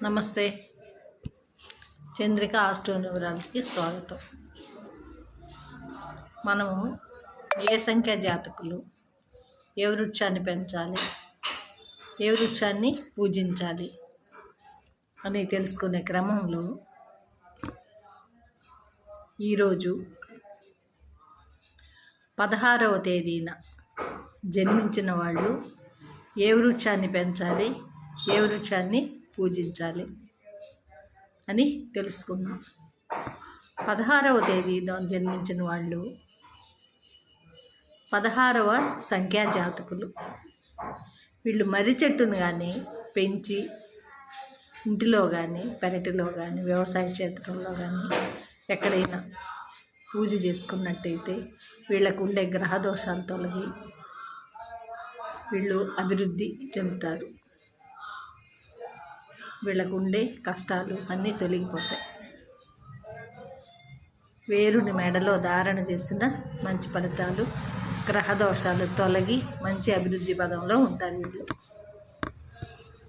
నమస్తే. చంద్రిక ఆస్ట్రోన్యూమరాలజీకి స్వాగతం. మనము ఏ సంఖ్య జాతకులు ఏ వృక్షాన్ని పెంచాలి, ఏ వృక్షాన్ని పూజించాలి అని తెలుసుకునే క్రమంలో ఈరోజు 16వ తేదీన జన్మించిన వాళ్ళు ఏ వృక్షాన్ని పెంచాలి, ఏ వృక్షాన్ని పూజించాలి అని తెలుసుకుందాం. 16వ తేదీన జన్మించిన వాళ్ళు 16వ సంఖ్యా జాతకులు. వీళ్ళు మర్రి చెట్టును కానీ పెంచి ఇంటిలో కానీ పెరటిలో కానీ వ్యవసాయ క్షేత్రంలో కానీ ఎక్కడైనా పూజ చేసుకున్నట్టయితే వీళ్ళకు ఉండే గ్రహ దోషాలు తొలగి వీళ్ళు అభివృద్ధి చెందుతారు. వీళ్ళకు ఉండే కష్టాలు అన్నీ తొలగిపోతాయి. వేరుని మెడలో ధారణ చేసిన మంచి ఫలితాలు, గ్రహ దోషాలు తొలగి మంచి అభివృద్ధి పదంలో ఉంటారు వీళ్ళు.